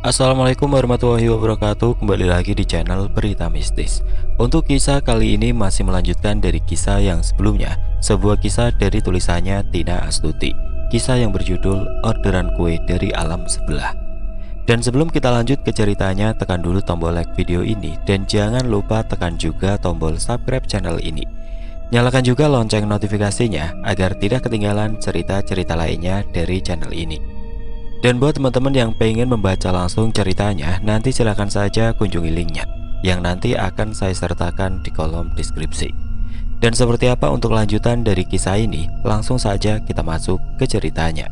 Assalamualaikum warahmatullahi wabarakatuh. Kembali lagi di channel Berita Mistis. Untuk kisah kali ini masih melanjutkan dari kisah yang sebelumnya. Sebuah kisah dari tulisannya Tina Astuti. Kisah yang berjudul Orderan Kue dari Alam Sebelah. Dan sebelum kita lanjut ke ceritanya, tekan dulu tombol like video ini. Dan jangan lupa tekan juga tombol subscribe channel ini. Nyalakan juga lonceng notifikasinya agar tidak ketinggalan cerita-cerita lainnya dari channel ini. Dan buat teman-teman yang pengen membaca langsung ceritanya, nanti silahkan saja kunjungi linknya yang nanti akan saya sertakan di kolom deskripsi. Dan seperti apa untuk lanjutan dari kisah ini, langsung saja kita masuk ke ceritanya.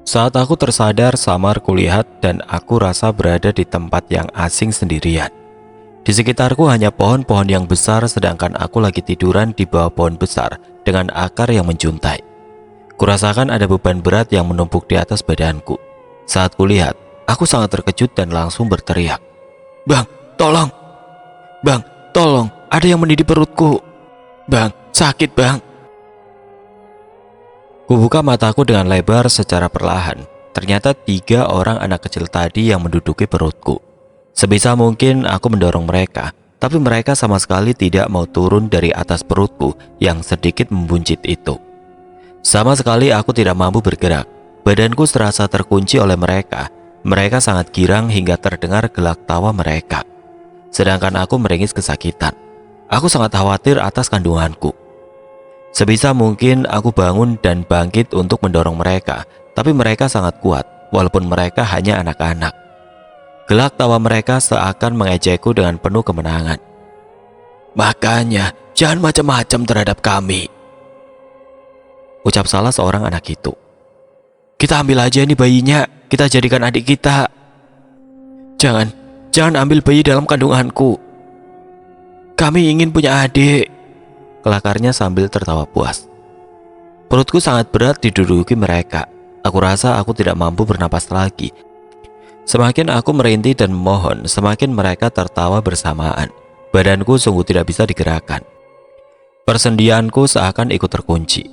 Saat aku tersadar, samar kulihat dan aku rasa berada di tempat yang asing sendirian. Di sekitarku hanya pohon-pohon yang besar, sedangkan aku lagi tiduran di bawah pohon besar dengan akar yang menjuntai. Kurasakan ada beban berat yang menumpuk di atas badanku. Saat kulihat, aku sangat terkejut dan langsung berteriak, "Bang, tolong! Bang, tolong! Ada yang mendidih perutku! Bang, sakit bang!" Kubuka mataku dengan lebar secara perlahan. Ternyata 3 orang anak kecil tadi yang menduduki perutku. Sebisa mungkin aku mendorong mereka, tapi mereka sama sekali tidak mau turun dari atas perutku yang sedikit membuncit itu. Sama sekali aku tidak mampu bergerak. Badanku serasa terkunci oleh mereka. Mereka sangat girang hingga terdengar gelak tawa mereka. Sedangkan aku meringis kesakitan. Aku sangat khawatir atas kandunganku. Sebisa mungkin aku bangun dan bangkit untuk mendorong mereka, tapi mereka sangat kuat, walaupun mereka hanya anak-anak. Gelak tawa mereka seakan mengejekku dengan penuh kemenangan. "Makanya, jangan macam-macam terhadap kami," ucap salah seorang anak itu. "Kita ambil aja nih bayinya, kita jadikan adik kita." Jangan ambil bayi dalam kandunganku. Kami ingin punya adik," kelakarnya sambil tertawa puas. Perutku sangat berat diduduki mereka. Aku rasa aku tidak mampu bernapas lagi. Semakin aku merintih dan memohon, semakin mereka tertawa bersamaan. Badanku sungguh tidak bisa digerakkan. Persendianku seakan ikut terkunci.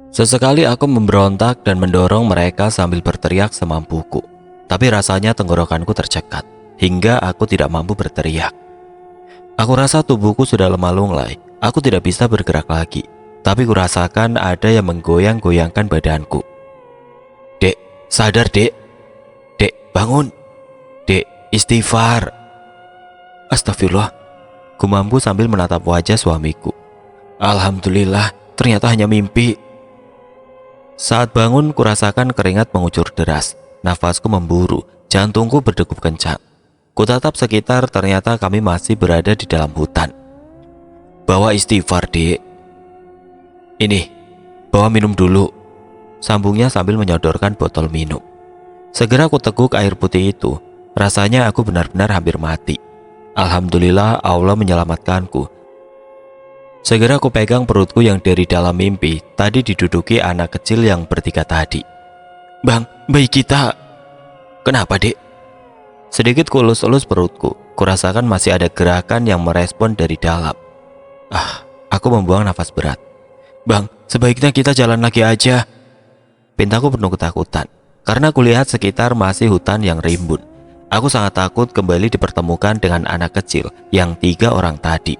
Sesekali aku memberontak dan mendorong mereka sambil berteriak semampuku. Tapi rasanya tenggorokanku tercekat, hingga aku tidak mampu berteriak. Aku rasa tubuhku sudah lemah lunglai. Aku tidak bisa bergerak lagi, tapi kurasakan ada yang menggoyang-goyangkan badanku. "Dek, sadar dek. Dek, bangun. Dek, istighfar." "Astagfirullah," gumamku sambil menatap wajah suamiku. "Alhamdulillah, ternyata hanya mimpi." Saat bangun, kurasakan keringat mengucur deras. Nafasku memburu, jantungku berdegup kencang. Kutatap sekitar, ternyata kami masih berada di dalam hutan. "Bawa istighfar, dek." "Ini, bawa minum dulu," sambungnya sambil menyodorkan botol minum. Segera aku teguk air putih itu. Rasanya aku benar-benar hampir mati. Alhamdulillah Allah menyelamatkanku. Segera aku pegang perutku yang dari dalam mimpi tadi diduduki anak kecil yang bertiga tadi. "Bang, bayi kita." "Kenapa, dek?" Sedikit kulus-elus perutku. Kurasakan masih ada gerakan yang merespon dari dalam. Aku membuang nafas berat. "Bang, sebaiknya kita jalan lagi aja." Pintaku penuh ketakutan, karena kulihat sekitar masih hutan yang rimbun. Aku sangat takut kembali dipertemukan dengan anak kecil yang 3 orang tadi.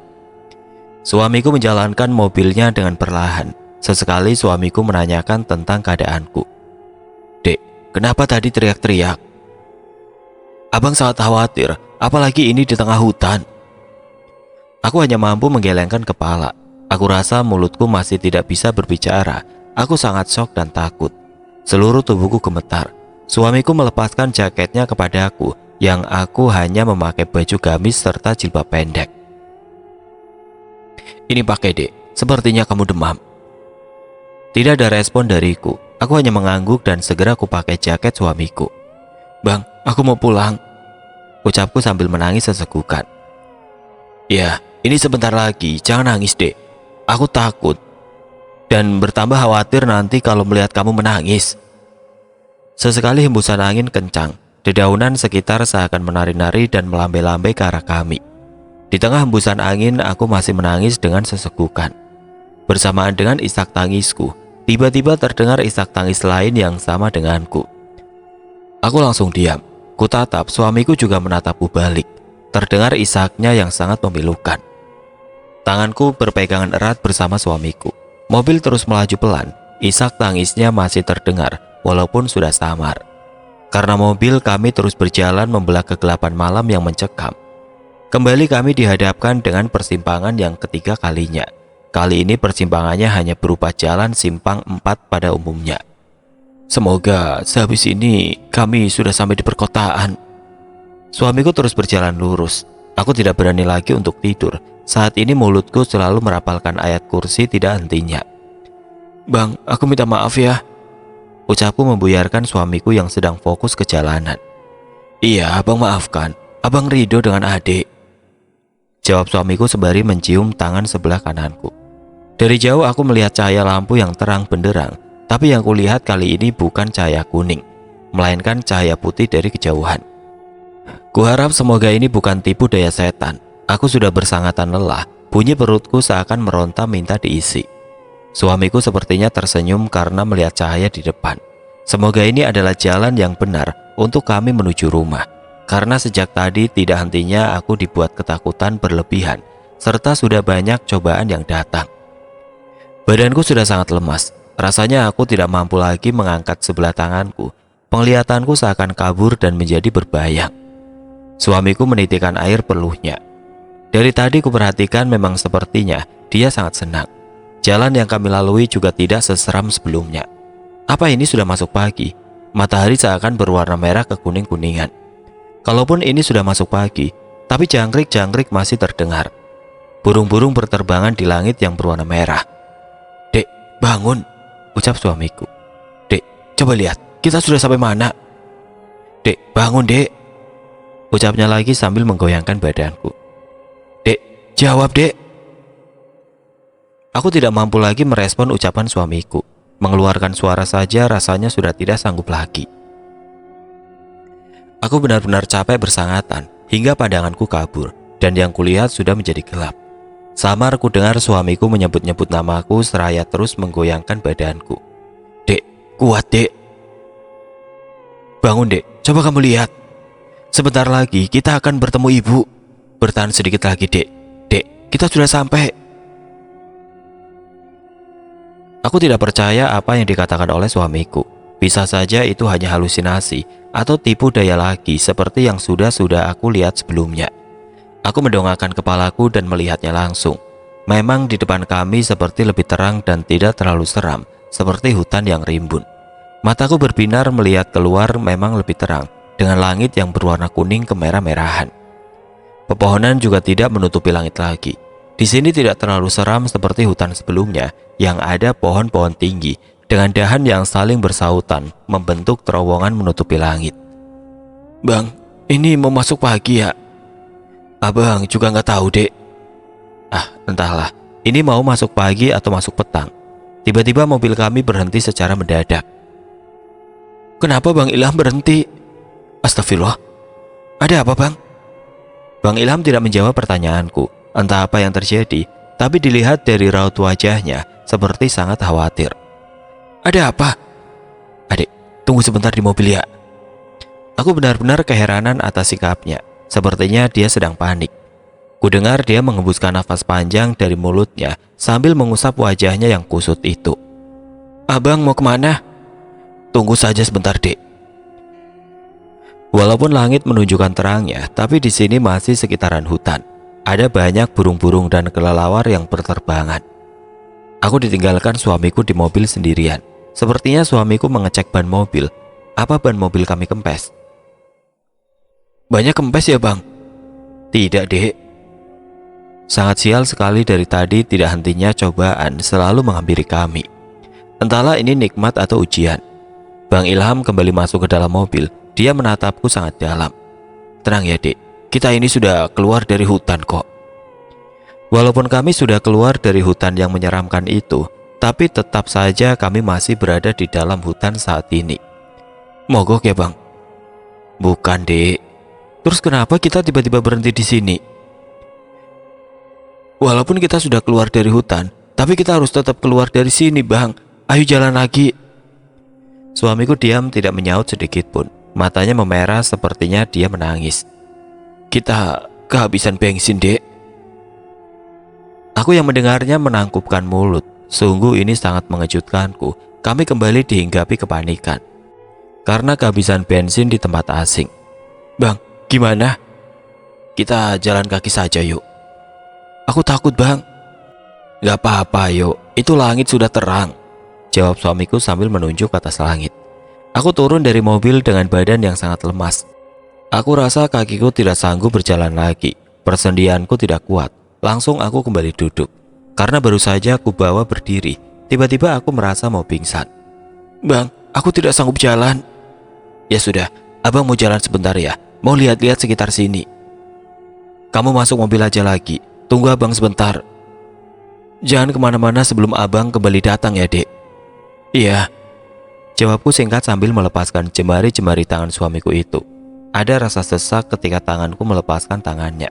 Suamiku menjalankan mobilnya dengan perlahan. Sesekali suamiku menanyakan tentang keadaanku. "Dek, kenapa tadi teriak-teriak?" "Abang sangat khawatir, apalagi ini di tengah hutan." Aku hanya mampu menggelengkan kepala. Aku rasa mulutku masih tidak bisa berbicara. Aku sangat shock dan takut. Seluruh tubuhku gemetar. Suamiku melepaskan jaketnya kepadaku, yang aku hanya memakai baju gamis serta jilbab pendek. "Ini pakai, dek, sepertinya kamu demam." Tidak ada respon dariku. Aku hanya mengangguk dan segera aku pakai jaket suamiku. "Bang, aku mau pulang," ucapku sambil menangis sesegukan. "Ya, ini sebentar lagi, jangan nangis dek. Aku takut." Dan bertambah khawatir nanti kalau melihat kamu menangis. Sesekali hembusan angin kencang. Dedaunan sekitar seakan menari-nari dan melambai-lambai ke arah kami. Di tengah hembusan angin, aku masih menangis dengan sesegukan. Bersamaan dengan isak tangisku, tiba-tiba terdengar isak tangis lain yang sama denganku. Aku langsung diam. Kutatap, suamiku juga menatapku balik. Terdengar isaknya yang sangat memilukan. Tanganku berpegangan erat bersama suamiku. Mobil terus melaju pelan. Isak tangisnya masih terdengar, walaupun sudah samar. Karena mobil kami terus berjalan membelah kegelapan malam yang mencekam. Kembali kami dihadapkan dengan persimpangan yang ketiga kalinya. Kali ini persimpangannya hanya berupa jalan simpang 4 pada umumnya. Semoga sehabis ini kami sudah sampai di perkotaan. Suamiku terus berjalan lurus. Aku tidak berani lagi untuk tidur. Saat ini mulutku selalu merapalkan ayat kursi tidak hentinya. Bang, aku minta maaf ya. Ucapku membuyarkan suamiku yang sedang fokus ke jalanan. Iya, abang maafkan. Abang ridho dengan adik. Jawab suamiku sembari mencium tangan sebelah kananku. Dari jauh aku melihat cahaya lampu yang terang benderang. Tapi yang kulihat kali ini bukan cahaya kuning, melainkan cahaya putih dari kejauhan. Kuharap semoga ini bukan tipu daya setan. Aku sudah bersangatan lelah. Bunyi perutku seakan meronta minta diisi. Suamiku sepertinya tersenyum karena melihat cahaya di depan. Semoga ini adalah jalan yang benar untuk kami menuju rumah. Karena sejak tadi tidak hentinya aku dibuat ketakutan berlebihan, serta sudah banyak cobaan yang datang. Badanku sudah sangat lemas. Rasanya aku tidak mampu lagi mengangkat sebelah tanganku. Penglihatanku seakan kabur dan menjadi berbayang. Suamiku menitikkan air perluhnya. Dari tadi kuperhatikan memang sepertinya dia sangat senang. Jalan yang kami lalui juga tidak seseram sebelumnya. Apa ini sudah masuk pagi? Matahari seakan berwarna merah kekuning-kuningan. Kalaupun ini sudah masuk pagi, tapi jangkrik-jangkrik masih terdengar. Burung-burung berterbangan di langit yang berwarna merah. Dek, bangun, ucap suamiku. Dek, coba lihat, kita sudah sampai mana? Dek, bangun dek, ucapnya lagi sambil menggoyangkan badanku. Dek, jawab dek. Aku tidak mampu lagi merespon ucapan suamiku. Mengeluarkan suara saja rasanya sudah tidak sanggup lagi. Aku benar-benar capek bersangatan hingga pandanganku kabur dan yang kulihat sudah menjadi gelap. Samar ku dengar suamiku menyebut-nyebut namaku seraya terus menggoyangkan badanku. Dek, kuat dek. Bangun dek, coba kamu lihat. Sebentar lagi kita akan bertemu ibu. Bertahan sedikit lagi dek. Dek, kita sudah sampai. Aku tidak percaya apa yang dikatakan oleh suamiku. Bisa saja itu hanya halusinasi atau tipu daya lagi seperti yang sudah aku lihat sebelumnya. Aku mendongakkan kepalaku dan melihatnya langsung. Memang di depan kami seperti lebih terang dan tidak terlalu seram, seperti hutan yang rimbun. Mataku berbinar melihat keluar memang lebih terang, dengan langit yang berwarna kuning kemerah-merahan. Pepohonan juga tidak menutupi langit lagi. Di sini tidak terlalu seram seperti hutan sebelumnya yang ada pohon-pohon tinggi dengan dahan yang saling bersautan membentuk terowongan menutupi langit. Bang, ini mau masuk pagi ya? Abang juga nggak tahu dek. Entahlah, ini mau masuk pagi atau masuk petang. Tiba-tiba mobil kami berhenti secara mendadak. Kenapa Bang Ilham berhenti? Astagfirullah. Ada apa bang? Bang Ilham tidak menjawab pertanyaanku. Entah apa yang terjadi, tapi dilihat dari raut wajahnya seperti sangat khawatir. Ada apa? Adik, tunggu sebentar di mobil ya. Aku benar-benar keheranan atas sikapnya. Sepertinya dia sedang panik. Kudengar dia mengembuskan nafas panjang dari mulutnya sambil mengusap wajahnya yang kusut itu. Abang mau kemana? Tunggu saja sebentar dek. Walaupun langit menunjukkan terangnya, tapi di sini masih sekitaran hutan. Ada banyak burung-burung dan kelelawar yang berterbangan. Aku ditinggalkan suamiku di mobil sendirian. Sepertinya suamiku mengecek ban mobil. Apa ban mobil kami kempes? Banyak kempes ya bang? Tidak dek. Sangat sial sekali dari tadi tidak hentinya cobaan selalu menghampiri kami. Entahlah ini nikmat atau ujian. Bang Ilham kembali masuk ke dalam mobil. Dia menatapku sangat dalam. Tenang ya dek, kita ini sudah keluar dari hutan kok. Walaupun kami sudah keluar dari hutan yang menyeramkan itu, Tapi tetap saja kami masih berada di dalam hutan saat ini. Mogok ya bang? Bukan dek. Terus kenapa kita tiba-tiba berhenti di sini? Walaupun kita sudah keluar dari hutan, tapi kita harus tetap keluar dari sini bang. Ayo jalan lagi. Suamiku diam tidak menyaut sedikit pun. Matanya memerah sepertinya dia menangis. Kita kehabisan bensin dek. Aku yang mendengarnya menangkupkan mulut. Sungguh ini sangat mengejutkanku. Kami kembali dihinggapi kepanikan karena kehabisan bensin di tempat asing. Bang, gimana? Kita jalan kaki saja yuk. Aku takut bang. Gak apa-apa yuk, itu langit sudah terang, jawab suamiku sambil menunjuk ke atas langit. Aku turun dari mobil dengan badan yang sangat lemas. Aku rasa kakiku tidak sanggup berjalan lagi. Persendianku tidak kuat. Langsung aku kembali duduk. Karena baru saja aku bawa berdiri, tiba-tiba aku merasa mau pingsan. Bang, aku tidak sanggup jalan. Ya sudah, abang mau jalan sebentar ya. Mau lihat-lihat sekitar sini. Kamu masuk mobil aja lagi. Tunggu abang sebentar. Jangan kemana-mana sebelum abang kembali datang ya dek. Iya, jawabku singkat sambil melepaskan jemari-jemari tangan suamiku itu. Ada rasa sesak ketika tanganku melepaskan tangannya.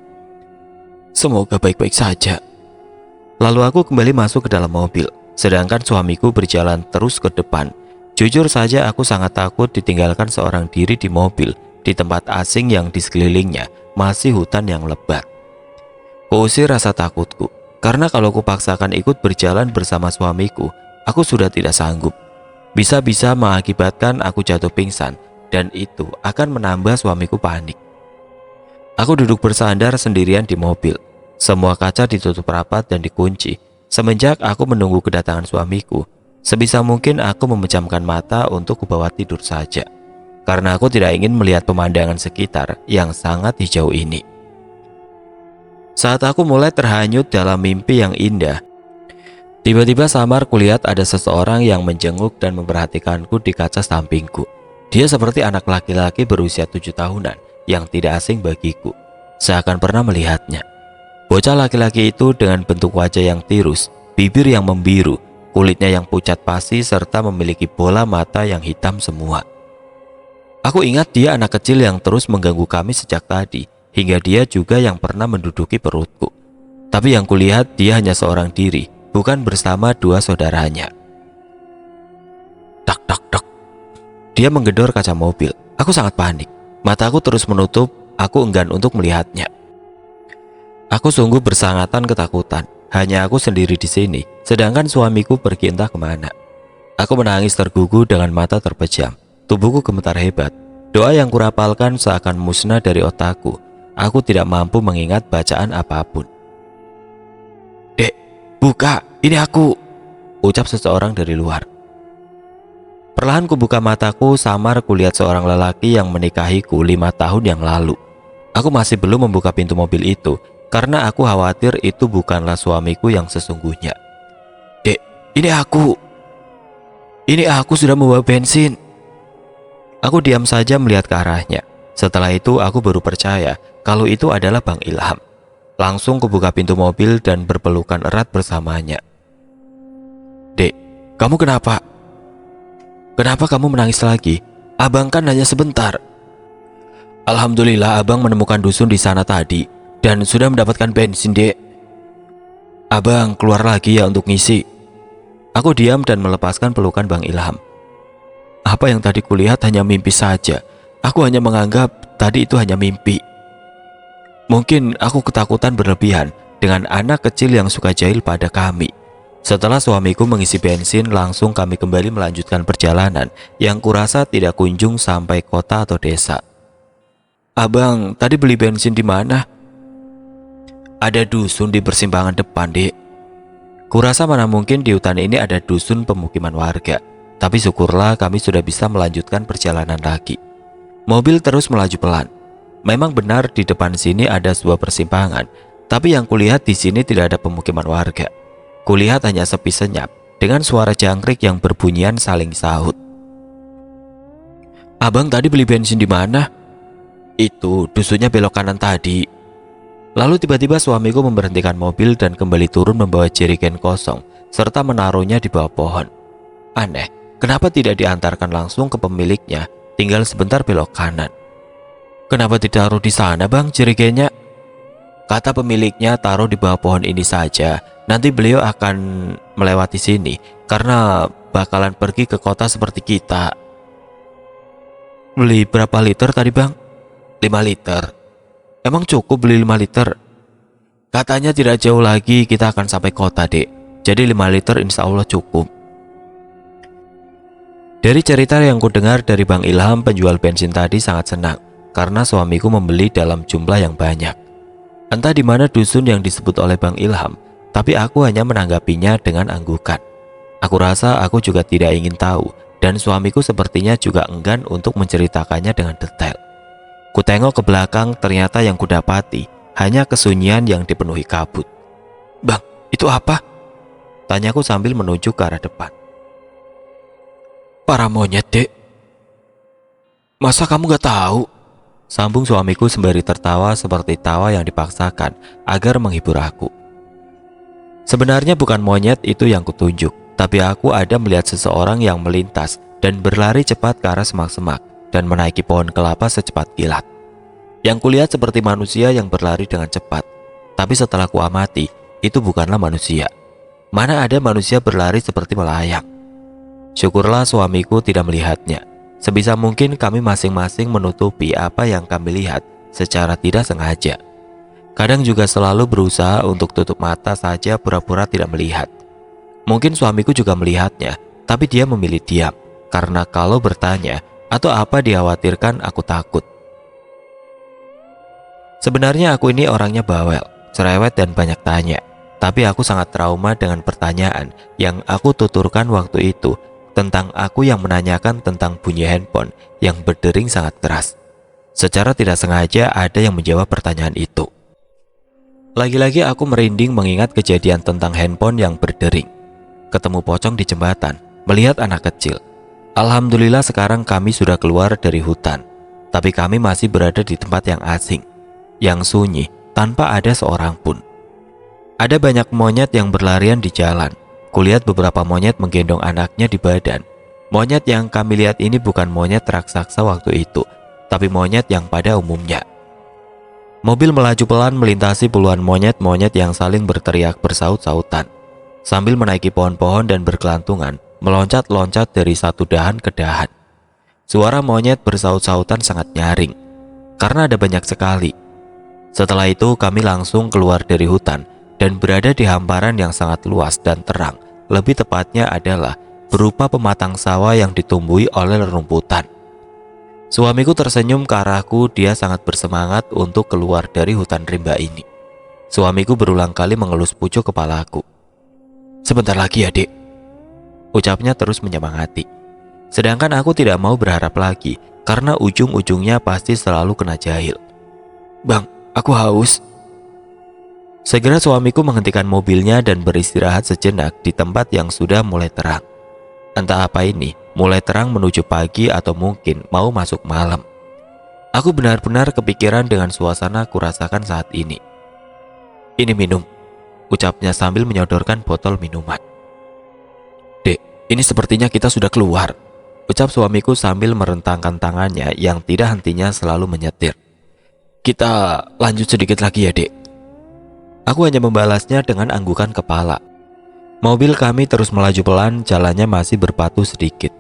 Semoga baik-baik saja. Lalu aku kembali masuk ke dalam mobil, sedangkan suamiku berjalan terus ke depan. Jujur saja aku sangat takut ditinggalkan seorang diri di mobil, di tempat asing yang di sekelilingnya masih hutan yang lebat. Kuusir rasa takutku, karena kalau kupaksakan ikut berjalan bersama suamiku, aku sudah tidak sanggup. Bisa-bisa mengakibatkan aku jatuh pingsan, dan itu akan menambah suamiku panik. Aku duduk bersandar sendirian di mobil. Semua kaca ditutup rapat dan dikunci. Semenjak aku menunggu kedatangan suamiku, sebisa mungkin aku memejamkan mata untuk kubawa tidur saja, karena aku tidak ingin melihat pemandangan sekitar yang sangat hijau ini. Saat aku mulai terhanyut dalam mimpi yang indah, tiba-tiba samar kulihat ada seseorang yang menjenguk dan memperhatikanku di kaca sampingku. Dia seperti anak laki-laki berusia 7 tahunan yang tidak asing bagiku. Seakan pernah melihatnya. Bocah laki-laki itu dengan bentuk wajah yang tirus, bibir yang membiru, kulitnya yang pucat pasi, serta memiliki bola mata yang hitam semua. Aku ingat dia anak kecil yang terus mengganggu kami sejak tadi, hingga dia juga yang pernah menduduki perutku. Tapi yang kulihat dia hanya seorang diri, bukan bersama dua saudaranya. Tak tak tak. Dia menggedor kaca mobil. Aku sangat panik. Mataku terus menutup, aku enggan untuk melihatnya. Aku sungguh bersangatan ketakutan. Hanya aku sendiri di sini, sedangkan suamiku pergi entah kemana. Aku menangis tergugu dengan mata terpejam. Tubuhku gemetar hebat. Doa yang kurapalkan seakan musnah dari otakku. Aku tidak mampu mengingat bacaan apapun. Dek, buka, ini aku, ucap seseorang dari luar. Perlahan kubuka mataku, samar kulihat seorang lelaki yang menikahiku 5 tahun yang lalu. Aku masih belum membuka pintu mobil itu, karena aku khawatir itu bukanlah suamiku yang sesungguhnya. Dek, ini aku. Ini aku sudah membawa bensin. Aku diam saja melihat ke arahnya. Setelah itu aku baru percaya kalau itu adalah Bang Ilham. Langsung kubuka pintu mobil dan berpelukan erat bersamanya. Dek, kamu kenapa? Kenapa kamu menangis lagi? Abang kan hanya sebentar. Alhamdulillah abang menemukan dusun di sana tadi dan sudah mendapatkan bensin, dek. Abang keluar lagi ya untuk ngisi. Aku diam dan melepaskan pelukan Bang Ilham. Apa yang tadi kulihat hanya mimpi saja. Aku hanya menganggap tadi itu hanya mimpi. Mungkin aku ketakutan berlebihan dengan anak kecil yang suka jahil pada kami. Setelah suamiku mengisi bensin, langsung kami kembali melanjutkan perjalanan yang kurasa tidak kunjung sampai kota atau desa. Abang tadi beli bensin di mana? Ada dusun di persimpangan depan, dek. Kurasa mana mungkin di hutan ini ada dusun pemukiman warga. Tapi syukurlah kami sudah bisa melanjutkan perjalanan lagi. Mobil terus melaju pelan. Memang benar di depan sini ada sebuah persimpangan, tapi yang kulihat di sini tidak ada pemukiman warga. Kulihat hanya sepi senyap dengan suara jangkrik yang berbunyian saling sahut. Abang tadi beli bensin di mana? Itu dusunnya belok kanan tadi. Lalu tiba-tiba suamiku memberhentikan mobil dan kembali turun membawa jerigen kosong serta menaruhnya di bawah pohon. Aneh, kenapa tidak diantarkan langsung ke pemiliknya, tinggal sebentar belok kanan. Kenapa ditaruh di sana bang, jerigennya? Kata pemiliknya taruh di bawah pohon ini saja, nanti beliau akan melewati sini karena bakalan pergi ke kota seperti kita. Beli berapa liter tadi bang? 5 liter. Emang cukup beli 5 liter? Katanya tidak jauh lagi kita akan sampai kota dek, jadi 5 liter insya Allah cukup. Dari cerita yang kudengar dari Bang Ilham, penjual bensin tadi sangat senang karena suamiku membeli dalam jumlah yang banyak. Entah di mana dusun yang disebut oleh Bang Ilham, tapi aku hanya menanggapinya dengan anggukan. Aku rasa aku juga tidak ingin tahu, dan suamiku sepertinya juga enggan untuk menceritakannya dengan detail. Kutengok ke belakang, ternyata yang kudapati hanya kesunyian yang dipenuhi kabut. Bang, itu apa? Tanyaku sambil menuju ke arah depan. Para monyet dek. Masa kamu gak tahu? Sambung suamiku sembari tertawa seperti tawa yang dipaksakan agar menghibur aku. Sebenarnya bukan monyet itu yang kutunjuk, tapi aku ada melihat seseorang yang melintas dan berlari cepat ke arah semak-semak dan menaiki pohon kelapa secepat kilat. Yang kulihat seperti manusia yang berlari dengan cepat, tapi setelah kuamati, itu bukanlah manusia. Mana ada manusia berlari seperti melayang. Syukurlah suamiku tidak melihatnya. Sebisa mungkin kami masing-masing menutupi apa yang kami lihat secara tidak sengaja. Kadang juga selalu berusaha untuk tutup mata saja pura-pura tidak melihat. Mungkin suamiku juga melihatnya, tapi dia memilih diam, karena kalau bertanya atau apa dikhawatirkan aku takut. Sebenarnya aku ini orangnya bawel, cerewet dan banyak tanya. Tapi aku sangat trauma dengan pertanyaan yang aku tuturkan waktu itu tentang aku yang menanyakan tentang bunyi handphone yang berdering sangat keras. Secara tidak sengaja ada yang menjawab pertanyaan itu. Lagi-lagi aku merinding mengingat kejadian tentang handphone yang berdering. Ketemu pocong di jembatan, melihat anak kecil. Alhamdulillah sekarang kami sudah keluar dari hutan, tapi kami masih berada di tempat yang asing, yang sunyi, tanpa ada seorang pun. Ada banyak monyet yang berlarian di jalan. Kulihat beberapa monyet menggendong anaknya di badan. Monyet yang kami lihat ini bukan monyet raksasa waktu itu, tapi monyet yang pada umumnya. Mobil melaju pelan melintasi puluhan monyet-monyet yang saling berteriak bersaut-sautan, sambil menaiki pohon-pohon dan berkelantungan, meloncat-loncat dari satu dahan ke dahan. Suara monyet bersaut-sautan sangat nyaring, karena ada banyak sekali. Setelah itu kami langsung keluar dari hutan dan berada di hamparan yang sangat luas dan terang. Lebih tepatnya adalah berupa pematang sawah yang ditumbuhi oleh rerumputan. Suamiku tersenyum ke arahku, dia sangat bersemangat untuk keluar dari hutan rimba ini. Suamiku berulang kali mengelus pucuk kepalaku. Sebentar lagi ya dek, ucapnya terus menyemangati. Sedangkan aku tidak mau berharap lagi, karena ujung-ujungnya pasti selalu kena jahil. Bang, aku haus. Segera suamiku menghentikan mobilnya dan beristirahat sejenak di tempat yang sudah mulai terang. Entah apa ini, mulai terang menuju pagi atau mungkin mau masuk malam. Aku benar-benar kepikiran dengan suasana kurasakan saat ini. Ini minum, ucapnya sambil menyodorkan botol minuman. Dek, ini sepertinya kita sudah keluar, ucap suamiku sambil merentangkan tangannya yang tidak hentinya selalu menyetir. Kita lanjut sedikit lagi ya dek. Aku hanya membalasnya dengan anggukan kepala. Mobil kami terus melaju pelan, jalannya masih berpatu sedikit.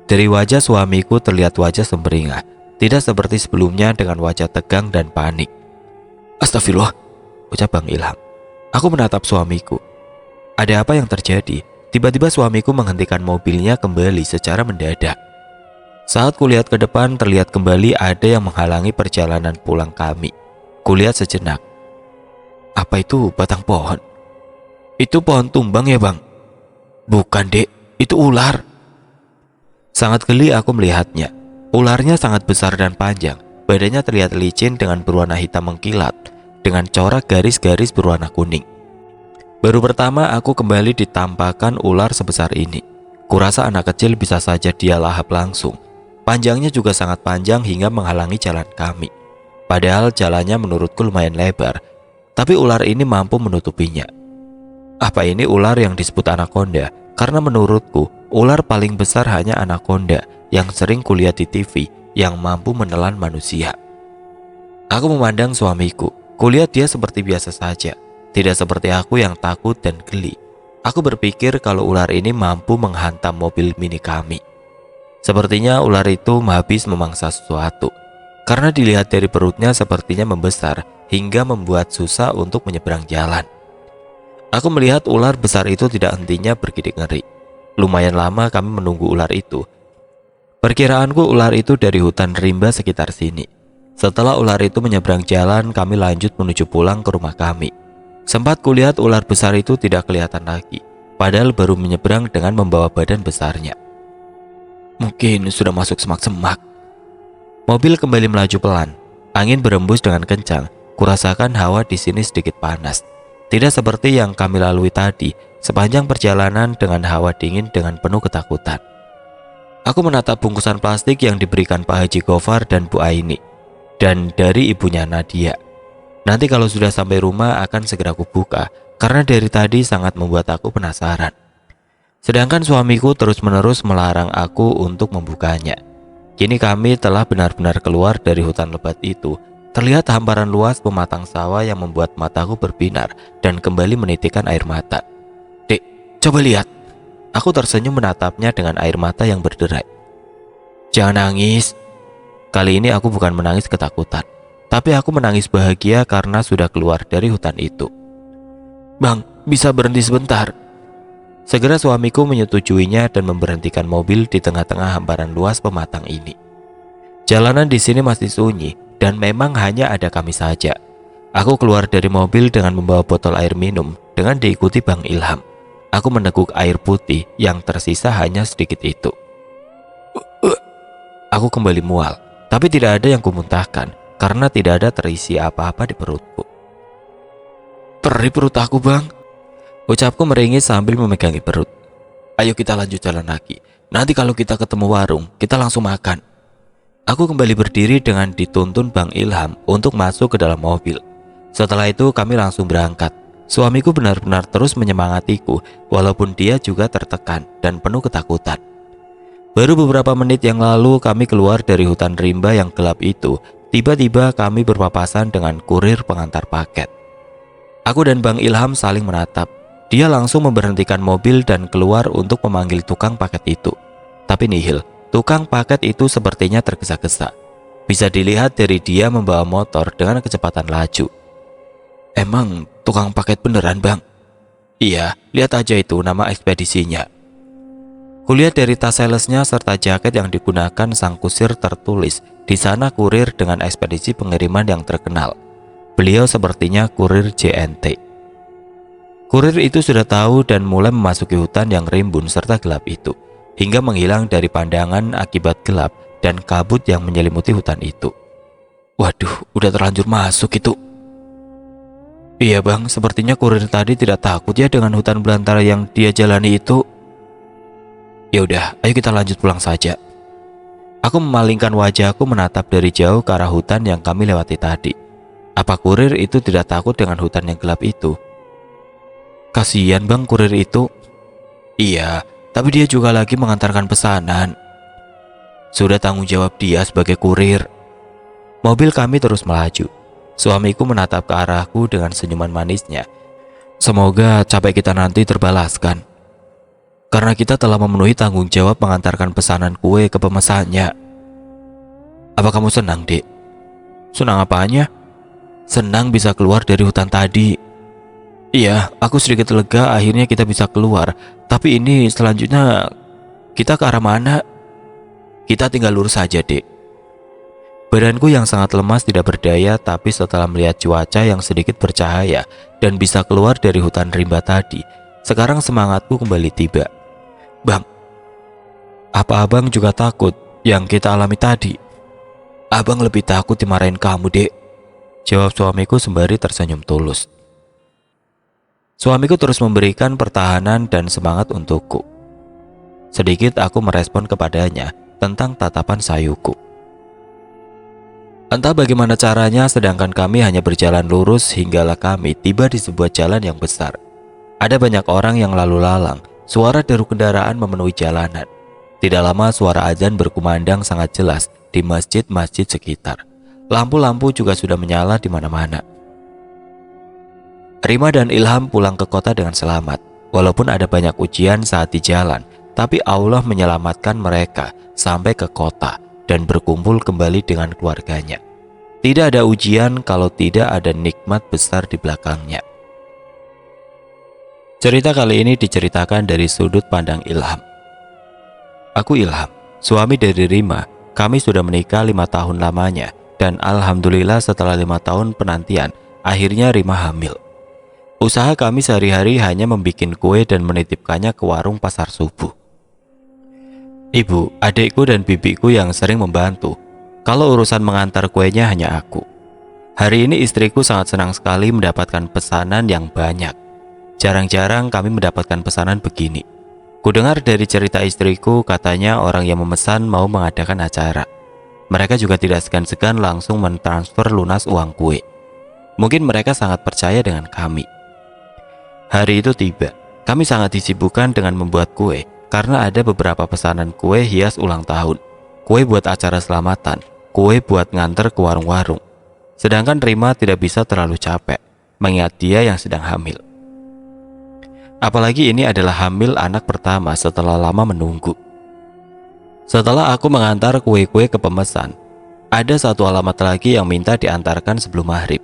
Dari wajah suamiku terlihat wajah sumringah, tidak seperti sebelumnya dengan wajah tegang dan panik. Astagfirullah, ucap Bang Ilham. Aku menatap suamiku. Ada apa yang terjadi? Tiba-tiba suamiku menghentikan mobilnya kembali secara mendadak. Saat kulihat ke depan, terlihat kembali ada yang menghalangi perjalanan pulang kami. Kulihat sejenak. Apa itu batang pohon? Itu pohon tumbang ya bang? Bukan dek, itu ular. Sangat geli aku melihatnya. Ularnya sangat besar dan panjang. Badannya terlihat licin dengan berwarna hitam mengkilat, dengan corak garis-garis berwarna kuning. Baru pertama aku kembali ditampakkan ular sebesar ini. Kurasa anak kecil bisa saja dia lahap langsung. Panjangnya juga sangat panjang hingga menghalangi jalan kami. Padahal jalannya menurutku lumayan lebar, tapi ular ini mampu menutupinya. Apa ini ular yang disebut anaconda? Karena menurutku, ular paling besar hanya anaconda yang sering kulihat di TV yang mampu menelan manusia. Aku memandang suamiku. Kulihat dia seperti biasa saja, tidak seperti aku yang takut dan geli. Aku berpikir kalau ular ini mampu menghantam mobil mini kami. Sepertinya ular itu habis memangsa sesuatu, karena dilihat dari perutnya sepertinya membesar hingga membuat susah untuk menyeberang jalan. Aku melihat ular besar itu tidak hentinya bergidik ngeri. Lumayan lama kami menunggu ular itu. Perkiraanku ular itu dari hutan rimba sekitar sini. Setelah ular itu menyeberang jalan, kami lanjut menuju pulang ke rumah kami. Sempat kulihat ular besar itu tidak kelihatan lagi, padahal baru menyeberang dengan membawa badan besarnya. Mungkin sudah masuk semak-semak. Mobil kembali melaju pelan. Angin berembus dengan kencang. Kurasakan hawa di sini sedikit panas. Tidak seperti yang kami lalui tadi, sepanjang perjalanan dengan hawa dingin dengan penuh ketakutan. Aku menatap bungkusan plastik yang diberikan Pak Haji Gofar dan Bu Aini, dan dari ibunya Nadia. Nanti kalau sudah sampai rumah akan segera kubuka, karena dari tadi sangat membuat aku penasaran. Sedangkan suamiku terus-menerus melarang aku untuk membukanya. Kini kami telah benar-benar keluar dari hutan lebat itu. Terlihat hamparan luas pematang sawah yang membuat mataku berbinar dan kembali menitikkan air mata. Dek, coba lihat. Aku tersenyum menatapnya dengan air mata yang berderai. Jangan nangis. Kali ini aku bukan menangis ketakutan, tapi aku menangis bahagia karena sudah keluar dari hutan itu. Bang, bisa berhenti sebentar? Segera suamiku menyetujuinya dan memberhentikan mobil di tengah-tengah hamparan luas pematang ini. Jalanan di sini masih sunyi dan memang hanya ada kami saja. Aku keluar dari mobil dengan membawa botol air minum dengan diikuti Bang Ilham. Aku meneguk air putih yang tersisa hanya sedikit itu. Aku kembali mual, tapi tidak ada yang kumuntahkan karena tidak ada terisi apa-apa di perutku. Perih perut aku, Bang. Ucapku meringis sambil memegangi perut. Ayo kita lanjut jalan lagi. Nanti kalau kita ketemu warung, kita langsung makan. Aku kembali berdiri dengan dituntun Bang Ilham untuk masuk ke dalam mobil. Setelah itu kami langsung berangkat. Suamiku benar-benar terus menyemangatiku walaupun dia juga tertekan dan penuh ketakutan. Baru beberapa menit yang lalu kami keluar dari hutan rimba yang gelap itu. Tiba-tiba kami berpapasan dengan kurir pengantar paket. Aku dan Bang Ilham saling menatap. Dia langsung memberhentikan mobil dan keluar untuk memanggil tukang paket itu. Tapi nihil, tukang paket itu sepertinya tergesa-gesa. Bisa dilihat dari dia membawa motor dengan kecepatan laju. Emang tukang paket beneran, Bang? Iya, lihat aja itu nama ekspedisinya. Kulihat dari tas salesnya serta jaket yang digunakan sang kusir tertulis di sana kurir dengan ekspedisi pengiriman yang terkenal. Beliau sepertinya kurir JNT. Kurir itu sudah tahu dan mulai memasuki hutan yang rimbun serta gelap itu, hingga menghilang dari pandangan akibat gelap dan kabut yang menyelimuti hutan itu. Waduh, udah terlanjur masuk itu. Iya Bang, sepertinya kurir tadi tidak takut ya dengan hutan belantara yang dia jalani itu. Ya udah, ayo kita lanjut pulang saja. Aku memalingkan wajahku menatap dari jauh ke arah hutan yang kami lewati tadi. Apa kurir itu tidak takut dengan hutan yang gelap itu? Kasihan Bang kurir itu. Iya, tapi dia juga lagi mengantarkan pesanan. Sudah tanggung jawab dia sebagai kurir. Mobil kami terus melaju. Suamiku menatap ke arahku dengan senyuman manisnya. Semoga capek kita nanti terbalaskan. Karena kita telah memenuhi tanggung jawab mengantarkan pesanan kue ke pemesannya. Apa kamu senang, Dek? Senang apanya? Senang bisa keluar dari hutan tadi. Iya, aku sedikit lega akhirnya kita bisa keluar. Tapi ini selanjutnya kita ke arah mana? Kita tinggal lurus saja, Dek. Badanku yang sangat lemas tidak berdaya, tapi setelah melihat cuaca yang sedikit bercahaya dan bisa keluar dari hutan rimba tadi, sekarang semangatku kembali tiba. Bang, apa abang juga takut yang kita alami tadi? Abang lebih takut dimarahin kamu, Dek. Jawab suamiku sembari tersenyum tulus. Suamiku terus memberikan pertahanan dan semangat untukku. Sedikit aku merespon kepadanya tentang tatapan sayuku. Entah bagaimana caranya, sedangkan kami hanya berjalan lurus hinggalah kami tiba di sebuah jalan yang besar. Ada banyak orang yang lalu lalang, suara deru kendaraan memenuhi jalanan. Tidak lama suara azan berkumandang sangat jelas di masjid-masjid sekitar. Lampu-lampu juga sudah menyala di mana-mana. Rima dan Ilham pulang ke kota dengan selamat. Walaupun ada banyak ujian saat di jalan, tapi Allah menyelamatkan mereka sampai ke kota dan berkumpul kembali dengan keluarganya. Tidak ada ujian kalau tidak ada nikmat besar di belakangnya. Cerita kali ini diceritakan dari sudut pandang Ilham. Aku Ilham, suami dari Rima. Kami sudah menikah 5 tahun lamanya, dan alhamdulillah setelah 5 tahun penantian, akhirnya Rima hamil. Usaha kami sehari-hari hanya membuat kue dan menitipkannya ke warung pasar subuh. Ibu, adikku dan bibiku yang sering membantu. Kalau urusan mengantar kuenya hanya aku. Hari ini istriku sangat senang sekali mendapatkan pesanan yang banyak. Jarang-jarang kami mendapatkan pesanan begini. Kudengar dari cerita istriku, katanya orang yang memesan mau mengadakan acara. Mereka juga tidak segan-segan langsung mentransfer lunas uang kue. Mungkin mereka sangat percaya dengan kami. Hari itu tiba, kami sangat disibukkan dengan membuat kue karena ada beberapa pesanan kue hias ulang tahun, kue buat acara selamatan, kue buat nganter ke warung-warung. Sedangkan Rima tidak bisa terlalu capek, mengingat dia yang sedang hamil. Apalagi ini adalah hamil anak pertama setelah lama menunggu. Setelah aku mengantar kue-kue ke pemesan, ada satu alamat lagi yang minta diantarkan sebelum maghrib.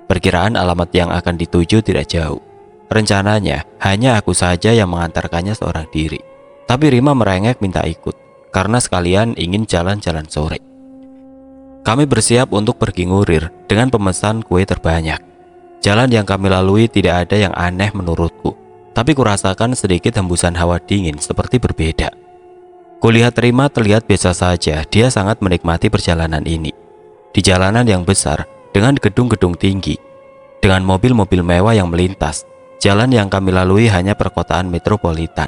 Perkiraan alamat yang akan dituju tidak jauh. Rencananya hanya aku saja yang mengantarkannya seorang diri. Tapi Rima merengek minta ikut, karena sekalian ingin jalan-jalan sore. Kami bersiap untuk pergi ngurir dengan pemesan kue terbanyak. Jalan yang kami lalui tidak ada yang aneh menurutku, tapi kurasakan sedikit hembusan hawa dingin seperti berbeda. Kulihat Rima terlihat biasa saja, dia sangat menikmati perjalanan ini. Di jalanan yang besar, dengan gedung-gedung tinggi, dengan mobil-mobil mewah yang melintas, jalan yang kami lalui hanya perkotaan metropolitan.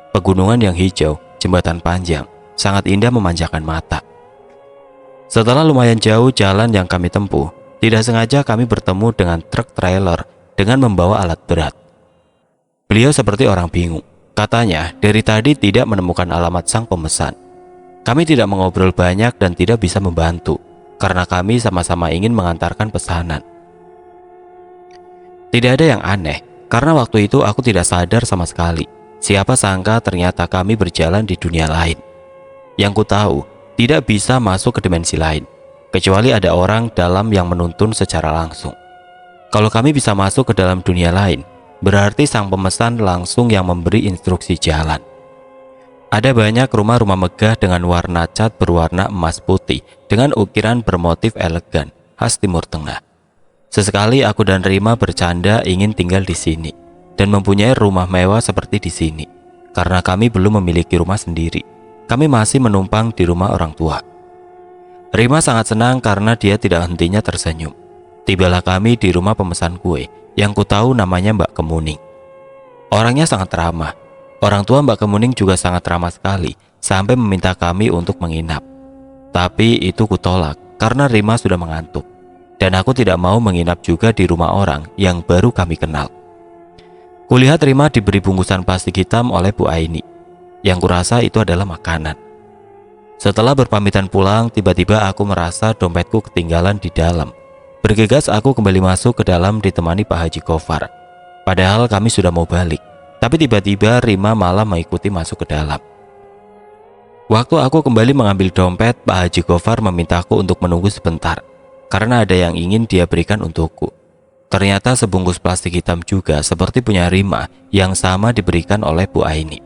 Pegunungan yang hijau, jembatan panjang, sangat indah memanjakan mata. Setelah lumayan jauh jalan yang kami tempuh, tidak sengaja kami bertemu dengan truk trailer dengan membawa alat berat. Beliau seperti orang bingung. Katanya dari tadi tidak menemukan alamat sang pemesan. Kami tidak mengobrol banyak dan tidak bisa membantu, karena kami sama-sama ingin mengantarkan pesanan. Tidak ada yang aneh, karena waktu itu aku tidak sadar sama sekali. Siapa sangka ternyata kami berjalan di dunia lain. Yang ku tahu, tidak bisa masuk ke dimensi lain, kecuali ada orang dalam yang menuntun secara langsung. Kalau kami bisa masuk ke dalam dunia lain, berarti sang pemesan langsung yang memberi instruksi jalan. Ada banyak rumah-rumah megah dengan warna cat berwarna emas putih dengan ukiran bermotif elegan khas Timur Tengah. Sesekali aku dan Rima bercanda ingin tinggal di sini dan mempunyai rumah mewah seperti di sini. Karena kami belum memiliki rumah sendiri, kami masih menumpang di rumah orang tua. Rima sangat senang karena dia tidak hentinya tersenyum. Tibalah kami di rumah pemesan kue yang ku tahu namanya Mbak Kemuning. Orangnya sangat ramah. Orang tua Mbak Kemuning juga sangat ramah sekali sampai meminta kami untuk menginap. Tapi itu kutolak karena Rima sudah mengantuk. Dan aku tidak mau menginap juga di rumah orang yang baru kami kenal. Kulihat Rima diberi bungkusan plastik hitam oleh Bu Aini, yang kurasa itu adalah makanan. Setelah berpamitan pulang, tiba-tiba aku merasa dompetku ketinggalan di dalam. Bergegas aku kembali masuk ke dalam ditemani Pak Haji Gofar. Padahal kami sudah mau balik, tapi tiba-tiba Rima malah mengikuti masuk ke dalam. Waktu aku kembali mengambil dompet, Pak Haji Gofar memintaku untuk menunggu sebentar, karena ada yang ingin dia berikan untukku. Ternyata sebungkus plastik hitam juga seperti punya Rima yang sama diberikan oleh Bu Aini.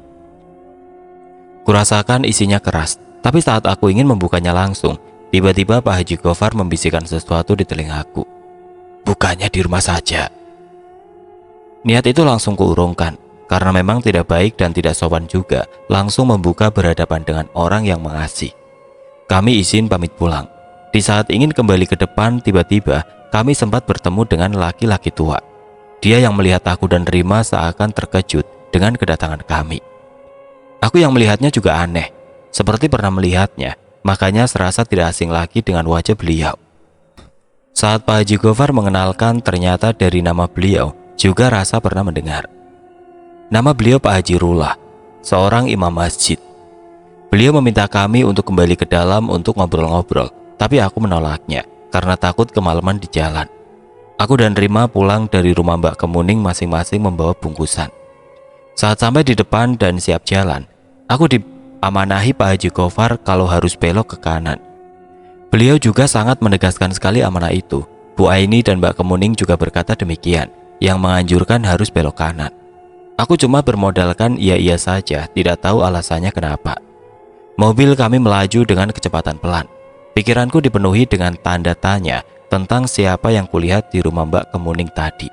Kurasakan isinya keras, tapi saat aku ingin membukanya langsung, tiba-tiba Pak Haji Gofar membisikkan sesuatu di telingaku. Bukanya di rumah saja. Niat itu langsung kuurungkan, karena memang tidak baik dan tidak sopan juga langsung membuka berhadapan dengan orang yang mengasih. Kami izin pamit pulang. Di saat ingin kembali ke depan, tiba-tiba kami sempat bertemu dengan laki-laki tua. Dia yang melihat aku dan Rima seakan terkejut dengan kedatangan kami. Aku yang melihatnya juga aneh, seperti pernah melihatnya, makanya serasa tidak asing lagi dengan wajah beliau. Saat Pak Haji Gofar mengenalkan, ternyata dari nama beliau juga rasa pernah mendengar. Nama beliau Pak Haji Rullah, seorang imam masjid. Beliau meminta kami untuk kembali ke dalam untuk ngobrol-ngobrol, tapi aku menolaknya karena takut kemalaman di jalan. Aku dan Rima pulang dari rumah Mbak Kemuning masing-masing membawa bungkusan. Saat sampai di depan dan siap jalan, aku diamanahi Pak Haji Gofar kalau harus belok ke kanan. Beliau juga sangat menegaskan sekali amanah itu. Bu Aini dan Mbak Kemuning juga berkata demikian, yang menganjurkan harus belok kanan. Aku cuma bermodalkan iya-iya saja, tidak tahu alasannya kenapa. Mobil kami melaju dengan kecepatan pelan. Pikiranku dipenuhi dengan tanda tanya tentang siapa yang kulihat di rumah Mbak Kemuning tadi.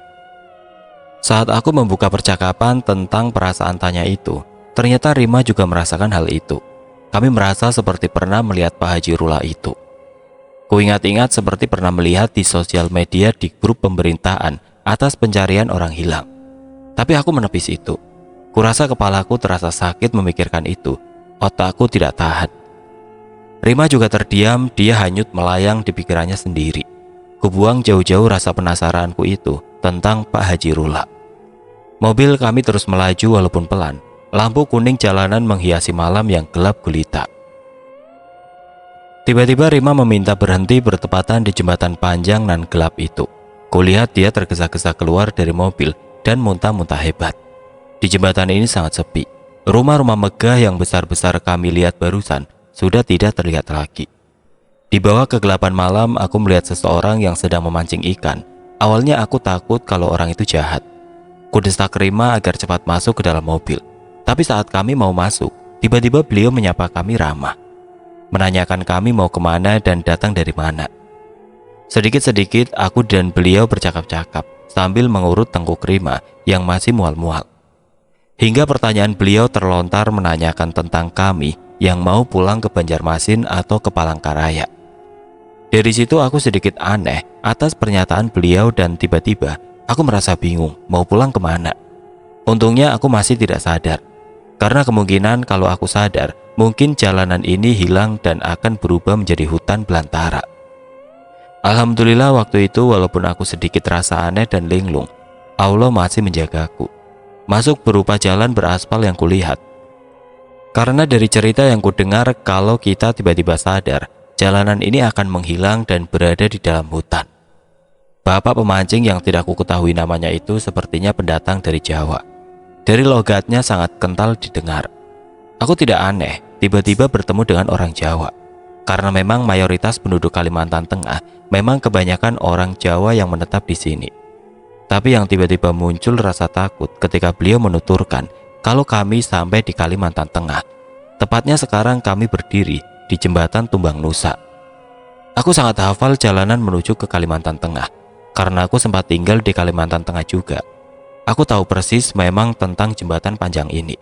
Saat aku membuka percakapan tentang perasaan tanya itu, ternyata Rima juga merasakan hal itu. Kami merasa seperti pernah melihat Pak Haji Rullah itu. Kuingat-ingat seperti pernah melihat di sosial media di grup pemberitaan atas pencarian orang hilang. Tapi aku menepis itu. Kurasa kepalaku terasa sakit memikirkan itu. Otakku tidak tahan. Rima juga terdiam, dia hanyut melayang di pikirannya sendiri. Kubuang jauh-jauh rasa penasaranku itu tentang Pak Haji Rullah. Mobil kami terus melaju walaupun pelan. Lampu kuning jalanan menghiasi malam yang gelap gulita. Tiba-tiba Rima meminta berhenti bertepatan di jembatan panjang nan gelap itu. Kulihat dia tergesa-gesa keluar dari mobil dan muntah-muntah hebat. Di jembatan ini sangat sepi. Rumah-rumah megah yang besar-besar kami lihat barusan sudah tidak terlihat lagi. Di bawah kegelapan malam aku melihat seseorang yang sedang memancing ikan. Awalnya aku takut kalau orang itu jahat. Kudesak Rima agar cepat masuk ke dalam mobil. Tapi saat kami mau masuk, tiba-tiba beliau menyapa kami ramah. Menanyakan kami mau kemana dan datang dari mana. Sedikit-sedikit aku dan beliau bercakap-cakap sambil mengurut tengkuk Rima yang masih mual-mual. Hingga pertanyaan beliau terlontar menanyakan tentang kami yang mau pulang ke Banjarmasin atau ke Palangkaraya. Dari situ aku sedikit aneh atas pernyataan beliau dan tiba-tiba aku merasa bingung mau pulang kemana. Untungnya aku masih tidak sadar. Karena kemungkinan kalau aku sadar, mungkin jalanan ini hilang dan akan berubah menjadi hutan belantara. Alhamdulillah waktu itu walaupun aku sedikit rasa aneh dan linglung, Allah masih menjagaku. Masuk berupa jalan beraspal yang kulihat. Karena dari cerita yang kudengar kalau kita tiba-tiba sadar, jalanan ini akan menghilang dan berada di dalam hutan. Bapak pemancing yang tidak ku ketahui namanya itu sepertinya pendatang dari Jawa. Dari logatnya sangat kental didengar. Aku tidak aneh tiba-tiba bertemu dengan orang Jawa. Karena memang mayoritas penduduk Kalimantan Tengah memang kebanyakan orang Jawa yang menetap di sini. Tapi yang tiba-tiba muncul rasa takut ketika beliau menuturkan kalau kami sampai di Kalimantan Tengah. Tepatnya sekarang kami berdiri di jembatan Tumbang Nusa. Aku sangat hafal jalanan menuju ke Kalimantan Tengah karena aku sempat tinggal di Kalimantan Tengah juga. Aku tahu persis memang tentang jembatan panjang ini.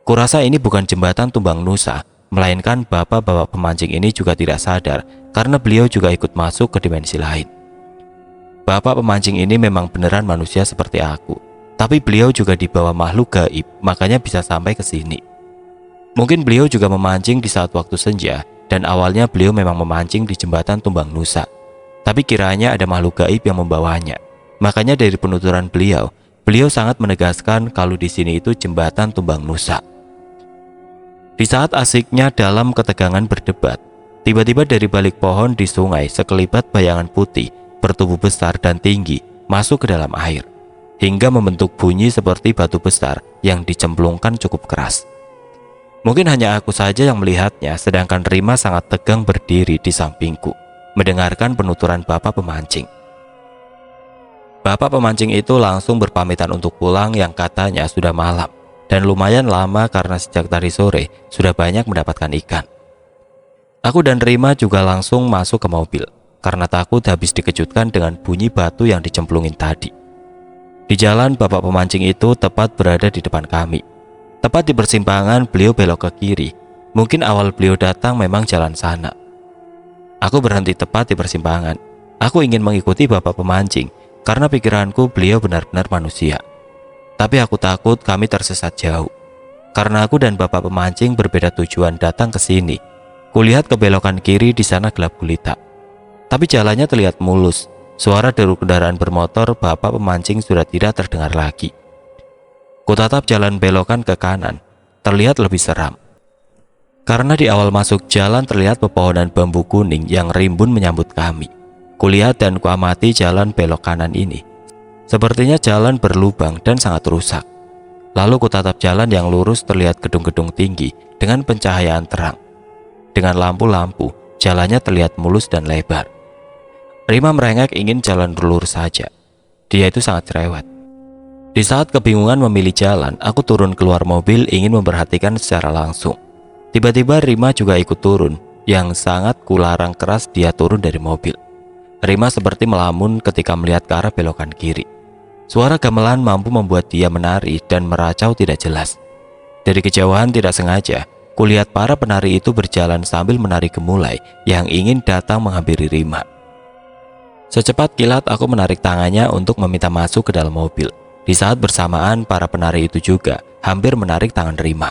Kurasa ini bukan jembatan Tumbang Nusa, melainkan bapak-bapak pemancing ini juga tidak sadar karena beliau juga ikut masuk ke dimensi lain. Bapak pemancing ini memang beneran manusia seperti aku, tapi beliau juga dibawa makhluk gaib, makanya bisa sampai ke sini. Mungkin beliau juga memancing di saat waktu senja, dan awalnya beliau memang memancing di jembatan Tumbang Nusa. Tapi kiranya ada makhluk gaib yang membawanya. Makanya dari penuturan beliau sangat menegaskan kalau di sini itu jembatan Tumbang Nusa. Di saat asiknya dalam ketegangan berdebat, tiba-tiba dari balik pohon di sungai sekelibat bayangan putih bertubuh besar dan tinggi masuk ke dalam air, hingga membentuk bunyi seperti batu besar yang dicemplungkan cukup keras. Mungkin hanya aku saja yang melihatnya, sedangkan Rima sangat tegang berdiri di sampingku, mendengarkan penuturan bapak pemancing. Bapak pemancing itu langsung berpamitan untuk pulang yang katanya sudah malam dan lumayan lama karena sejak tadi sore sudah banyak mendapatkan ikan. Aku dan Rima juga langsung masuk ke mobil karena takut habis dikejutkan dengan bunyi batu yang dicemplungin tadi. Di jalan bapak pemancing itu tepat berada di depan kami. Tepat di persimpangan beliau belok ke kiri. Mungkin awal beliau datang memang jalan sana. Aku berhenti tepat di persimpangan. Aku ingin mengikuti bapak pemancing karena pikiranku beliau benar-benar manusia. Tapi aku takut kami tersesat jauh. Karena aku dan bapak pemancing berbeda tujuan datang ke sini. Kulihat ke belokan kiri di sana gelap gulita. Tapi jalannya terlihat mulus. Suara deru kendaraan bermotor bapak pemancing sudah tidak terdengar lagi. Kutatap jalan belokan ke kanan, terlihat lebih seram. Karena di awal masuk jalan terlihat pepohonan bambu kuning yang rimbun menyambut kami. Kulihat dan kuamati jalan belok kanan ini. Sepertinya jalan berlubang dan sangat rusak. Lalu kutatap jalan yang lurus, terlihat gedung-gedung tinggi dengan pencahayaan terang. Dengan lampu-lampu, jalannya terlihat mulus dan lebar. Rima merengek ingin jalan lurus saja. Dia itu sangat cerewet. Di saat kebingungan memilih jalan, aku turun keluar mobil ingin memperhatikan secara langsung. Tiba-tiba Rima juga ikut turun, yang sangat kularang keras dia turun dari mobil. Rima seperti melamun ketika melihat ke arah belokan kiri. Suara gamelan mampu membuat dia menari dan meracau tidak jelas. Dari kejauhan tidak sengaja, kulihat para penari itu berjalan sambil menari gemulai yang ingin datang menghampiri Rima. Secepat kilat aku menarik tangannya untuk meminta masuk ke dalam mobil. Di saat bersamaan para penari itu juga hampir menarik tangan Rima.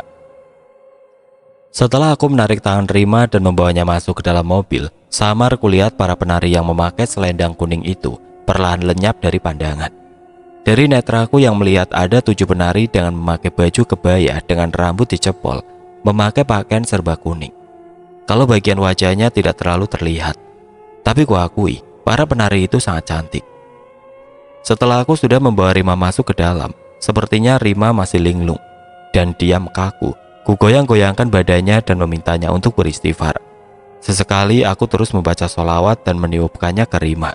Setelah aku menarik tangan Rima dan membawanya masuk ke dalam mobil, samar kulihat para penari yang memakai selendang kuning itu perlahan lenyap dari pandangan. Dari netraku yang melihat ada 7 penari dengan memakai baju kebaya dengan rambut dicepol, memakai pakaian serba kuning. Kalau bagian wajahnya tidak terlalu terlihat, tapi kuakui para penari itu sangat cantik. Setelah aku sudah membawa Rima masuk ke dalam, sepertinya Rima masih linglung dan diam kaku. Kugoyang-goyangkan badannya dan memintanya untuk beristighfar. Sesekali aku terus membaca sholawat dan meniupkannya ke Rima.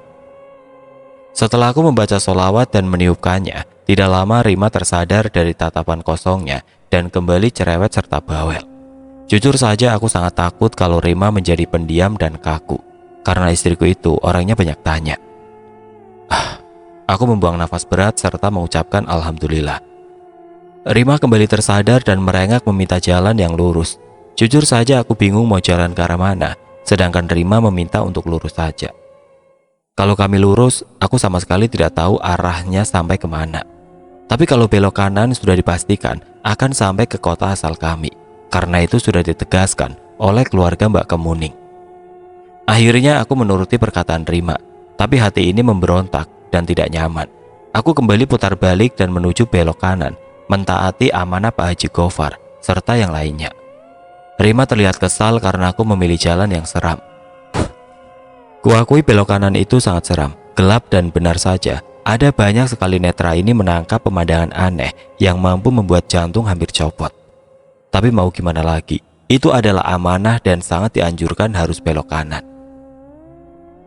Setelah aku membaca sholawat dan meniupkannya, tidak lama Rima tersadar dari tatapan kosongnya dan kembali cerewet serta bawel. Jujur saja aku sangat takut kalau Rima menjadi pendiam dan kaku, karena istriku itu orangnya banyak tanya. Aku membuang nafas berat serta mengucapkan alhamdulillah. Rima kembali tersadar dan merengek meminta jalan yang lurus. Jujur saja aku bingung mau jalan ke arah mana, sedangkan Rima meminta untuk lurus saja. Kalau kami lurus, aku sama sekali tidak tahu arahnya sampai kemana. Tapi kalau belok kanan sudah dipastikan akan sampai ke kota asal kami, karena itu sudah ditegaskan oleh keluarga Mbak Kemuning. Akhirnya aku menuruti perkataan Rima, tapi hati ini memberontak dan tidak nyaman. Aku kembali putar balik dan menuju belok kanan, mentaati amanah Pak Haji Gofar serta yang lainnya. Rima terlihat kesal karena aku memilih jalan yang seram. Kuakui belok kanan itu sangat seram, gelap dan benar saja. Ada banyak sekali netra ini menangkap pemandangan aneh yang mampu membuat jantung hampir copot. Tapi mau gimana lagi, itu adalah amanah dan sangat dianjurkan harus belok kanan.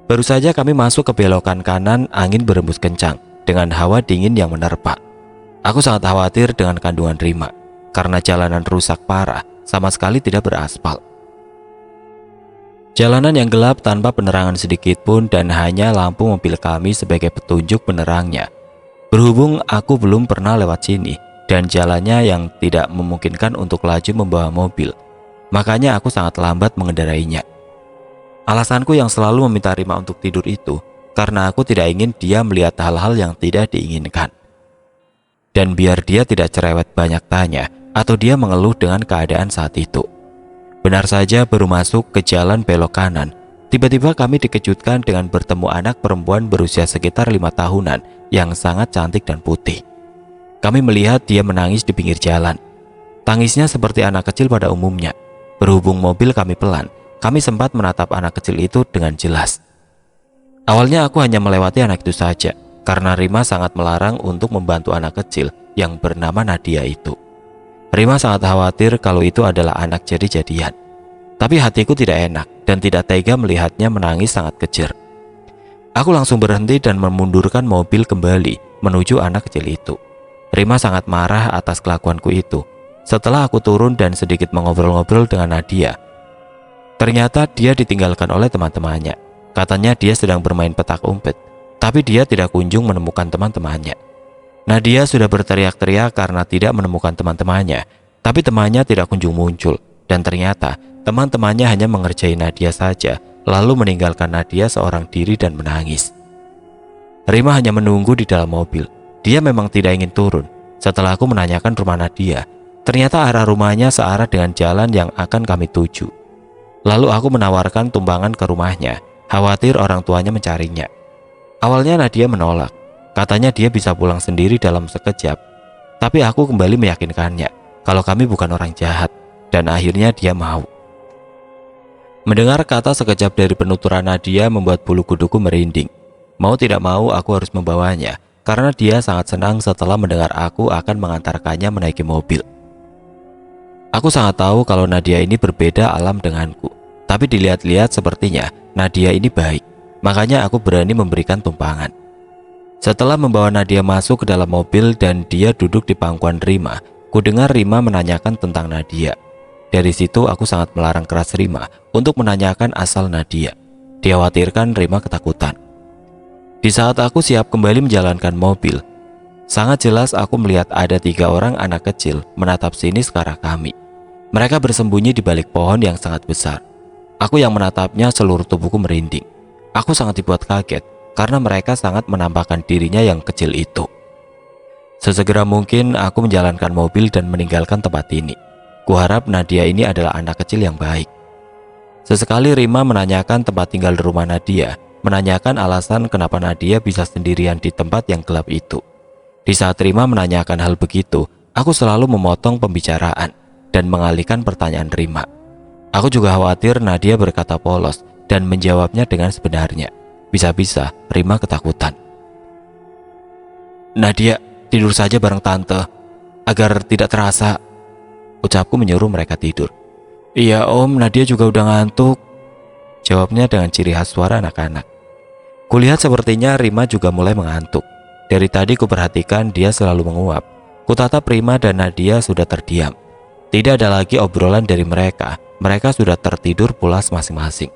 Baru saja kami masuk ke belokan kanan, angin berembus kencang dengan hawa dingin yang menerpa. Aku sangat khawatir dengan kandungan Rima, karena jalanan rusak parah, sama sekali tidak beraspal. Jalanan yang gelap tanpa penerangan sedikit pun dan hanya lampu mobil kami sebagai petunjuk penerangnya. Berhubung aku belum pernah lewat sini dan jalannya yang tidak memungkinkan untuk laju membawa mobil, makanya aku sangat lambat mengendarainya. Alasanku yang selalu meminta Rima untuk tidur itu karena aku tidak ingin dia melihat hal-hal yang tidak diinginkan. Dan biar dia tidak cerewet banyak tanya atau dia mengeluh dengan keadaan saat itu. Benar saja baru masuk ke jalan belok kanan, tiba-tiba kami dikejutkan dengan bertemu anak perempuan berusia sekitar 5 tahunan yang sangat cantik dan putih. Kami melihat dia menangis di pinggir jalan. Tangisnya seperti anak kecil pada umumnya. Berhubung mobil kami pelan, kami sempat menatap anak kecil itu dengan jelas. Awalnya aku hanya melewati anak itu saja, karena Rima sangat melarang untuk membantu anak kecil yang bernama Nadia itu. Rima sangat khawatir kalau itu adalah anak jadi-jadian. Tapi hatiku tidak enak dan tidak tega melihatnya menangis sangat kejer. Aku langsung berhenti dan memundurkan mobil kembali menuju anak kecil itu. Rima sangat marah atas kelakuanku itu. Setelah aku turun dan sedikit mengobrol-ngobrol dengan Nadia, ternyata dia ditinggalkan oleh teman-temannya. Katanya dia sedang bermain petak umpet, tapi dia tidak kunjung menemukan teman-temannya. Nadia sudah berteriak-teriak karena tidak menemukan teman-temannya, tapi temannya tidak kunjung muncul. Dan ternyata teman-temannya hanya mengerjai Nadia saja, lalu meninggalkan Nadia seorang diri dan menangis. Rima hanya menunggu di dalam mobil. Dia memang tidak ingin turun. Setelah aku menanyakan rumah Nadia, ternyata arah rumahnya searah dengan jalan yang akan kami tuju. Lalu aku menawarkan tumpangan ke rumahnya, khawatir orang tuanya mencarinya. Awalnya Nadia menolak, katanya dia bisa pulang sendiri dalam sekejap. Tapi aku kembali meyakinkannya kalau kami bukan orang jahat, dan akhirnya dia mau. Mendengar kata sekejap dari penuturan Nadia membuat bulu kuduku merinding. Mau tidak mau aku harus membawanya, karena dia sangat senang setelah mendengar aku akan mengantarkannya menaiki mobil. Aku sangat tahu kalau Nadia ini berbeda alam denganku, tapi dilihat-lihat sepertinya Nadia ini baik, makanya aku berani memberikan tumpangan. Setelah membawa Nadia masuk ke dalam mobil dan dia duduk di pangkuan Rima, ku dengar Rima menanyakan tentang Nadia. Dari situ aku sangat melarang keras Rima untuk menanyakan asal Nadia. Dikhawatirkan Rima ketakutan. Di saat aku siap kembali menjalankan mobil, sangat jelas aku melihat ada 3 orang anak kecil menatap sinis ke arah kami. Mereka bersembunyi di balik pohon yang sangat besar. Aku yang menatapnya seluruh tubuhku merinding. Aku sangat dibuat kaget karena mereka sangat menampakkan dirinya yang kecil itu. Sesegera mungkin aku menjalankan mobil dan meninggalkan tempat ini. Kuharap Nadia ini adalah anak kecil yang baik. Sesekali Rima menanyakan tempat tinggal di rumah Nadia, menanyakan alasan kenapa Nadia bisa sendirian di tempat yang gelap itu. Di saat Rima menanyakan hal begitu, aku selalu memotong pembicaraan dan mengalihkan pertanyaan Rima. Aku juga khawatir Nadia berkata polos dan menjawabnya dengan sebenarnya. Bisa-bisa Rima ketakutan. "Nadia, tidur saja bareng tante, agar tidak terasa," ucapku menyuruh mereka tidur. "Iya om, Nadia juga udah ngantuk," jawabnya dengan ciri khas suara anak-anak. Kulihat sepertinya Rima juga mulai mengantuk. Dari tadi kuperhatikan dia selalu menguap. Kutatap Rima dan Nadia sudah terdiam. Tidak ada lagi obrolan dari mereka. Mereka sudah tertidur pulas masing-masing.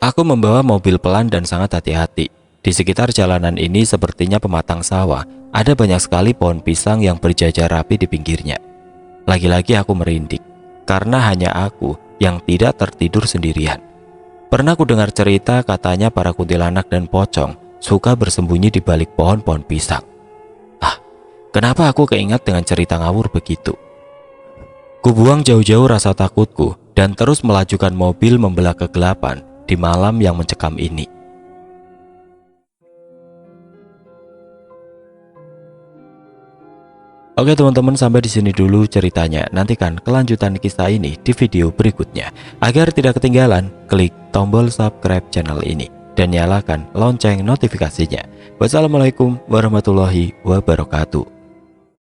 Aku membawa mobil pelan dan sangat hati-hati. Di sekitar jalanan ini sepertinya pematang sawah. Ada banyak sekali pohon pisang yang berjajar rapi di pinggirnya. Lagi-lagi aku merinding, karena hanya aku yang tidak tertidur sendirian. Pernah ku dengar cerita katanya para kuntilanak dan pocong suka bersembunyi di balik pohon-pohon pisang. Kenapa aku keingat dengan cerita ngawur begitu? Kubuang jauh-jauh rasa takutku dan terus melajukan mobil membelah kegelapan di malam yang mencekam ini. Oke teman-teman, sampai di sini dulu ceritanya. Nantikan kelanjutan kisah ini di video berikutnya. Agar tidak ketinggalan, klik tombol subscribe channel ini dan nyalakan lonceng notifikasinya. Wassalamualaikum warahmatullahi wabarakatuh.